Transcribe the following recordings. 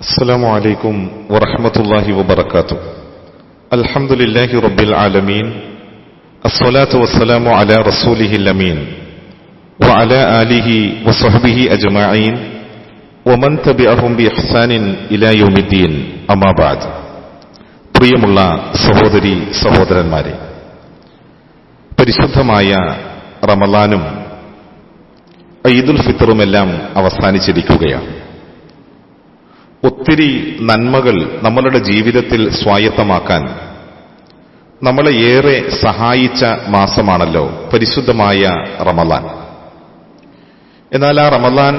السلام عليكم ورحمة الله وبركاته. الحمد لله رب العالمين. الصلاة والسلام على رسوله الأمين وعلى آله وصحبه أجمعين ومن تبعهم بإحسان إلى يوم الدين. أما بعد. പ്രിയമുള്ള സഹോദരി സഹോദരന്മാരെ, പരിശുദ്ധമായ റമളാനും ഈദുൽ ഫിത്തറുമെല്ലാം അവസാനിച്ചിരിക്കുകയാണ്. ഒത്തിരി നന്മകൾ നമ്മളുടെ ജീവിതത്തിൽ സ്വായത്തമാക്കാൻ നമ്മളെ ഏറെ സഹായിച്ച മാസമാണല്ലോ പരിശുദ്ധമായ റമളാൻ. എന്നാൽ ആ റമളാൻ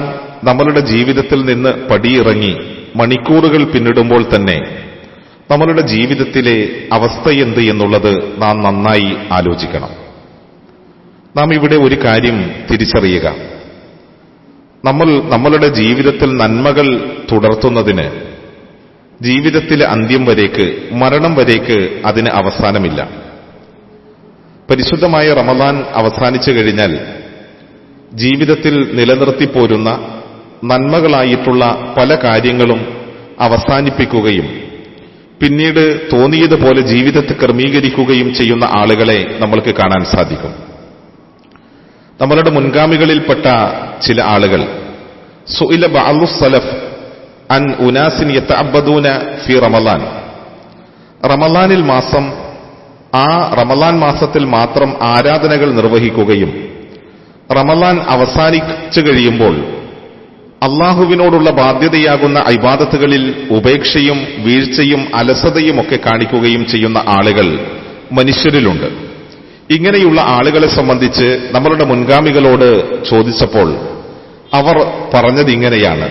നമ്മളുടെ ജീവിതത്തിൽ നിന്ന് പടിയിറങ്ങി മണിക്കൂറുകൾ പിന്നിടുമ്പോൾ തന്നെ നമ്മളുടെ ജീവിതത്തിലെ അവസ്ഥയെന്ത് എന്നുള്ളത് നാം നന്നായി ആലോചിക്കണം. നാം ഇവിടെ ഒരു കാര്യം തിരിച്ചറിയുക. നമ്മളുടെ ജീവിതത്തിൽ നന്മകൾ തുടർത്തുന്നതിന് ജീവിതത്തിലെ അന്ത്യം വരേക്ക്, മരണം വരേക്ക് അതിന് അവസാനമില്ല. പരിശുദ്ധമായ റമളാൻ അവസാനിച്ചു കഴിഞ്ഞാൽ ജീവിതത്തിൽ നിലനിർത്തിപ്പോരുന്ന നന്മകളായിട്ടുള്ള പല കാര്യങ്ങളും അവസാനിപ്പിക്കുകയും പിന്നീട് തോന്നിയതുപോലെ ജീവിതത്തെ ക്രമീകരിക്കുകയും ചെയ്യുന്ന ആളുകളെ നമ്മൾക്ക് കാണാൻ സാധിക്കും. നമ്മളുടെ മുൻഗാമികളിൽപ്പെട്ട ചില ആളുകൾ സുഇല ബഅദു സലഫ് അൻ ഉനാസിൻ യതഅബ്ബദൂന ഫി റമളാൻ, റമളാനിൽ മാസം, ആ റമളാൻ മാസത്തിൽ മാത്രം ആരാധനകൾ നിർവഹിക്കുകയും റമളാൻ അവസാനിച്ചു കഴിയുമ്പോൾ അള്ളാഹുവിനോടുള്ള ബാധ്യതയാകുന്ന ഇബാദത്തുകളിൽ ഉപേക്ഷയും വീഴ്ചയും അലസതയും ഒക്കെ കാണിക്കുകയും ചെയ്യുന്ന ആളുകൾ മനുഷ്യരിലുണ്ട്. ഇങ്ങനെയുള്ള ആളുകളെ സംബന്ധിച്ച് നമ്മളുടെ മുൻഗാമികളോട് ചോദിച്ചപ്പോൾ അവർ പറഞ്ഞത് ഇങ്ങനെയാണ്: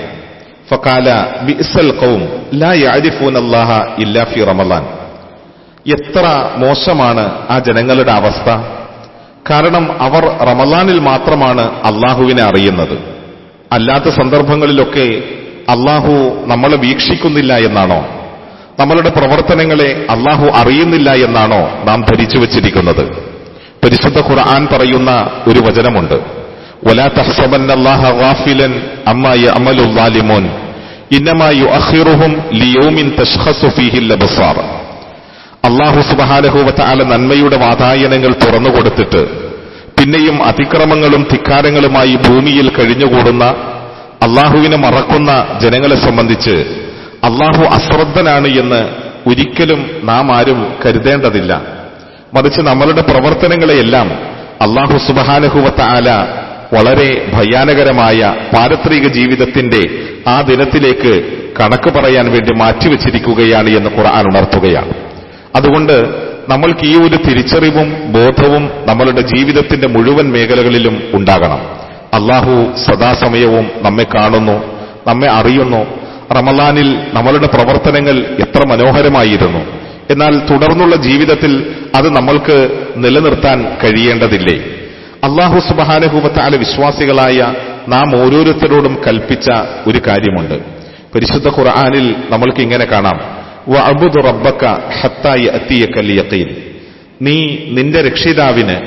ഫഖാല ബിഅ്സൽ ഖൗം ലാ യഅരിഫൂനല്ലാഹ ഇല്ലാ ഫി റമളാൻ. എത്ര മോശമാണ് ആ ജനങ്ങളുടെ അവസ്ഥ! കാരണം അവർ റമളാനിൽ മാത്രമാണ് അള്ളാഹുവിനെ അറിയുന്നത്. അല്ലാത്ത സന്ദർഭങ്ങളിലൊക്കെ അള്ളാഹു നമ്മളെ വീക്ഷിക്കുന്നില്ല എന്നാണോ, നമ്മളുടെ പ്രവർത്തനങ്ങളെ അള്ളാഹു അറിയുന്നില്ല എന്നാണോ നാം ധരിച്ചു വച്ചിരിക്കുന്നത്? പരിശുദ്ധ ഖുർആൻ പറയുന്ന ഒരു വചനമുണ്ട്: വലാ തഹ്സബന്നല്ലാഹ ഗാഫിലൻ അമ്മാ യഅമലു ളാലിമൂൻ ഇന്നമാ യുഅഖിറുഹും ലിയൗമിൻ തശ്ഖസു ഫീഹിൽ അബ്സാർ. അല്ലാഹു സുബ്ഹാനഹു വ തആല നന്മയുടെ വാതായനങ്ങൾ തുറന്നുകൊടുത്തിട്ട് പിന്നെയും അതിക്രമങ്ങളും ധിക്കാരങ്ങളുമായി ഭൂമിയിൽ കഴിഞ്ഞുകൂടുന്ന, അള്ളാഹുവിനെ മറക്കുന്ന ജനങ്ങളെ സംബന്ധിച്ച് അള്ളാഹു അശ്രദ്ധനാണ് എന്ന് ഒരിക്കലും നാം ആരും കരുതേണ്ടതില്ല. മറിച്ച് നമ്മളുടെ പ്രവർത്തനങ്ങളെയെല്ലാം അള്ളാഹു സുബ്ഹാനഹു വ തആല വളരെ ഭയാനകരമായ പാരത്രിക ജീവിതത്തിന്റെ ആ ദിനത്തിലേക്ക് കണക്ക് പറയാൻ വേണ്ടി മാറ്റിവെച്ചിരിക്കുകയാണ് എന്ന് ഖുർആൻ ഉണർത്തുകയാണ്. അതുകൊണ്ട് നമ്മൾക്ക് ഈ ഒരു തിരിച്ചറിവും ബോധവും നമ്മളുടെ ജീവിതത്തിന്റെ മുഴുവൻ മേഖലകളിലും ഉണ്ടാകണം. അള്ളാഹു സദാസമയവും നമ്മെ കാണുന്നു, നമ്മെ അറിയുന്നു. റമളാനിൽ നമ്മളുടെ പ്രവർത്തനങ്ങൾ എത്ര മനോഹരമായിരുന്നു, എന്നാൽ തുടർന്നുള്ള ജീവിതത്തിൽ അത് നമ്മൾക്ക് നിലനിർത്താൻ കഴിയേണ്ടതില്ലേ? അല്ലാഹു സുബ്ഹാനഹു വ തആല വിശ്വാസികളായ നാം ഓരോരുത്തരോടും കൽപ്പിച്ച ഒരു കാര്യമുണ്ട്. പരിശുദ്ധ ഖുർആനിൽ നമ്മൾക്ക് ഇങ്ങനെ കാണാം: വഅബ്ദു റബ്ബക ഹത്താ യഅതിയകൽ യഖീൻ. നീ നിന്റെ രക്ഷിതാവിനെ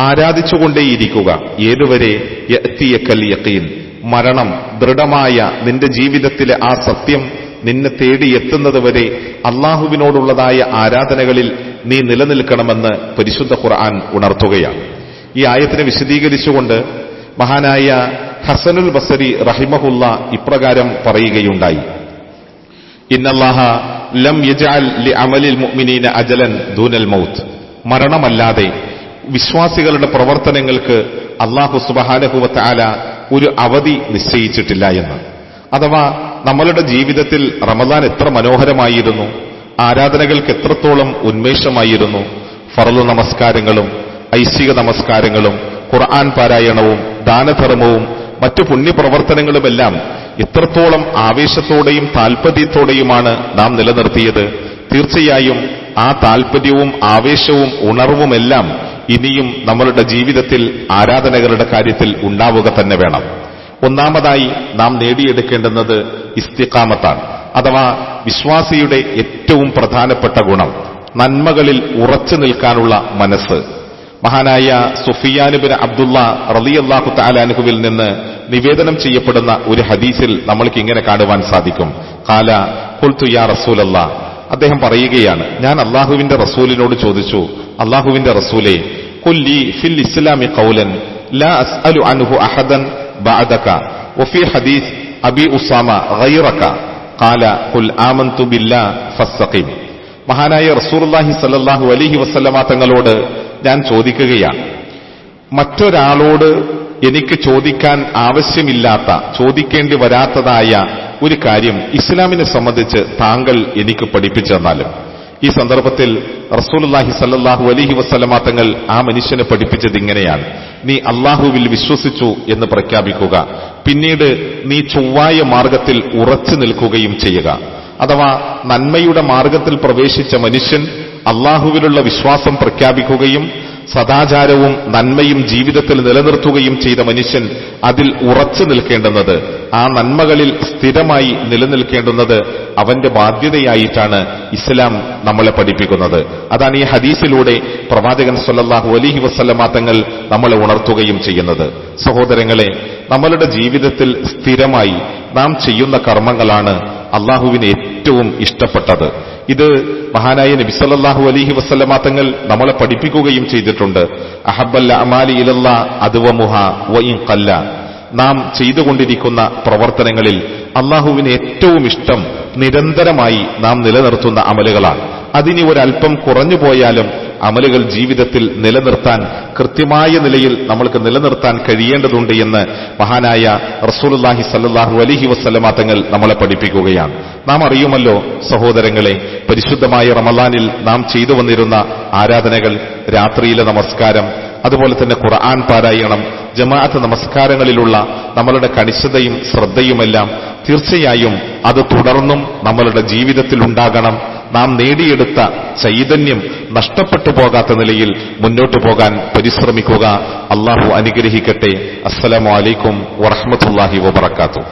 ആരാധിച്ചുകൊണ്ടേയിരിക്കുക. ഏതുവരെ? യഅതിയകൽ യഖീൻ, മരണം, ദൃഢമായ നിന്റെ ജീവിതത്തിലെ ആ സത്യം നിന്നെ തേടിയെത്തുന്നതുവരെ അള്ളാഹുവിനോടുള്ളതായ ആരാധനകളിൽ നീ നിലനിൽക്കണമെന്ന് പരിശുദ്ധ ഖുർആൻ ഉണർത്തുകയാണ്. ഈ ആയത്തിനെ വിശദീകരിച്ചുകൊണ്ട് മഹാനായ ഹസനുൽ ബസരി റഹിമഹുല്ല ഇപ്രകാരം പറയുകയുണ്ടായി: ഇന്നല്ലാഹ ലം യജഅൽ ലിഅമലിൽ മുഅ്മിനീന അജലൻ ദൂനൽ മൗത്ത്. മരണമല്ലാതെ വിശ്വാസികളുടെ പ്രവർത്തനങ്ങൾക്ക് അല്ലാഹു സുബ്ഹാനഹു വ തആല ഒരു അവധി നിശ്ചയിച്ചിട്ടില്ല എന്ന്. അഥവാ നമ്മളുടെ ജീവിതത്തിൽ റമളാൻ എത്ര മനോഹരമായിരുന്നു, ആരാധനകൾക്ക് എത്രത്തോളം ഉന്മേഷമായിരുന്നു, ഫർള് നമസ്കാരങ്ങളും ഐശിക നമസ്കാരങ്ങളും ഖുർആൻ പാരായണവും ദാനധർമ്മവും മറ്റു പുണ്യപ്രവർത്തനങ്ങളുമെല്ലാം എത്രത്തോളം ആവേശത്തോടെയും താൽപര്യത്തോടെയുമാണ് നാം നിലനിർത്തിയത്. തീർച്ചയായും ആ താൽപര്യവും ആവേശവും ഉണർവുമെല്ലാം ഇനിയും നമ്മളുടെ ജീവിതത്തിൽ ആരാധനകളുടെ കാര്യത്തിൽ ഉണ്ടാവുക തന്നെ വേണം. ഒന്നാമതായി നാം നേടിയെടുക്കേണ്ടുന്നത് ഇസ്തിഖാമത്താണ്. അഥവാ വിശ്വാസിയുടെ ഏറ്റവും പ്രധാനപ്പെട്ട ഗുണം നന്മകളിൽ ഉറച്ചു നിൽക്കാനുള്ള മനസ്സ്. മഹാനായ സുഫിയാൻ ഇബ്നു അബ്ദുള്ള റളിയല്ലാഹു തആല അൻഹുവിൽ നിന്ന് നിവേദനം ചെയ്യപ്പെടുന്ന ഒരു ഹദീസിൽ നമ്മൾക്ക് ഇങ്ങനെ കാണുവാൻ സാധിക്കും: ഖാല ഖുൽതു യാ റസൂലല്ലാഹ്, അദ്ദേഹം പറയുകയാണ്, ഞാൻ അല്ലാഹുവിന്റെ റസൂലിനോട് ചോദിച്ചു, അല്ലാഹുവിന്റെ റസൂലേ, ഖുൽ ലീ ഫിൽ ഇസ്ലാമി ഖൗലൻ ലാ അസ്അലു അൻഹു അഹദൻ ബഅദക വഫി ഹദീസ് അബി ഉസാമ ഗൈറക ഖാല ഖുൽ ആമൻതു ബില്ലാഹി ഫസ്തഖിം. മഹാനായ റസൂലുള്ളാഹി സ്വല്ലല്ലാഹു അലൈഹി വസല്ലമ തങ്ങളോട് ഞാൻ ചോദിക്കുകയാണ്, മറ്റൊരാളോട് എനിക്ക് ചോദിക്കാൻ ആവശ്യമില്ലാത്ത, ചോദിക്കേണ്ടി വരാത്തതായ ഒരു കാര്യം ഇസ്ലാമിനെ സംബന്ധിച്ച് താങ്കൾ എനിക്ക് പഠിപ്പിച്ചു തന്നാലും. ഈ സന്ദർഭത്തിൽ റസൂലുള്ളാഹി സ്വല്ലല്ലാഹു അലൈഹി വസല്ലമ തങ്ങൾ ആ മനുഷ്യനെ പഠിപ്പിച്ചത് ഇങ്ങനെയാണ്: നീ അല്ലാഹുവിൽ വിശ്വസിച്ചു എന്ന് പ്രഖ്യാപിക്കുക, പിന്നീട് നീ ചൊവ്വായ മാർഗത്തിൽ ഉറച്ചു നിൽക്കുകയും ചെയ്യുക. അഥവാ നന്മയുടെ മാർഗത്തിൽ പ്രവേശിച്ച മനുഷ്യൻ അല്ലാഹുവിലുള്ള വിശ്വാസം പ്രഖ്യാപിക്കുകയും സദാചാരവും നന്മയും ജീവിതത്തിൽ നിലനിർത്തുകയും ചെയ്ത മനുഷ്യൻ അതിൽ ഉറച്ചു നിൽക്കേണ്ടുന്നത്, ആ നന്മകളിൽ സ്ഥിരമായി നിലനിൽക്കേണ്ടുന്നത് അവന്റെ ബാധ്യതയായിട്ടാണ് ഇസ്ലാം നമ്മളെ പഠിപ്പിക്കുന്നത്. അതാണ് ഈ ഹദീസിലൂടെ പ്രവാചകൻ സ്വല്ലല്ലാഹു അലൈഹി വസല്ലമ തങ്ങൾ നമ്മളെ ഉണർത്തുകയും ചെയ്യുന്നത്. സഹോദരങ്ങളെ, നമ്മളുടെ ജീവിതത്തിൽ സ്ഥിരമായി നാം ചെയ്യുന്ന കർമ്മങ്ങളാണ് അള്ളാഹുവിന് ഏറ്റവും ഇഷ്ടപ്പെട്ടത്. ഇത് മഹാനായ നബി സല്ലല്ലാഹു അലൈഹി വസല്ലമ തങ്ങൾ നമ്മളെ പഠിപ്പിക്കുകയും ചെയ്തിട്ടുണ്ട്. അഹബ്ബൽ അഅമാലി ഇലല്ലാഹ് അദ്വമുഹാ വഇൻ ഖല്ല. നാം ചെയ്തുകൊണ്ടിരിക്കുന്ന പ്രവർത്തനങ്ങളിൽ അള്ളാഹുവിന് ഏറ്റവും ഇഷ്ടം നിരന്തരമായി നാം നിലനിർത്തുന്ന അമലുകളാണ്. അതിനി ഒരല്പം കുറഞ്ഞുപോയാലും അമലുകൾ ജീവിതത്തിൽ നിലനിർത്താൻ, കൃത്യമായ നിലയിൽ നമ്മൾക്ക് നിലനിർത്താൻ കഴിയേണ്ടതുണ്ട് എന്ന് മഹാനായ റസൂലുള്ളാഹി സ്വല്ലല്ലാഹു അലൈഹി വസല്ലമ തങ്ങൾ നമ്മളെ പഠിപ്പിക്കുകയാണ്. നാം അറിയുമല്ലോ സഹോദരങ്ങളെ, പരിശുദ്ധമായ റമളാനിൽ നാം ചെയ്തു വന്നിരുന്ന ആരാധനകൾ, രാത്രിയിലെ നമസ്കാരം, അതുപോലെ തന്നെ ഖുർആൻ പാരായണം, ജമാഅത്ത് നമസ്കാരങ്ങളിലുള്ള നമ്മളുടെ കണിശതയും ശ്രദ്ധയുമെല്ലാം തീർച്ചയായും അത് തുടർന്നും നമ്മളുടെ ജീവിതത്തിൽ ഉണ്ടാകണം. നാം നേടിയെടുത്ത ചൈതന്യം നഷ്ടപ്പെട്ടു പോകാത്ത നിലയിൽ മുന്നോട്ടു പോകാൻ പരിശ്രമിക്കുക. അല്ലാഹു അനുഗ്രഹിക്കട്ടെ. അസ്സലാമു അലൈക്കും വറഹ്മത്തുള്ളാഹി വബറകാതുഹു.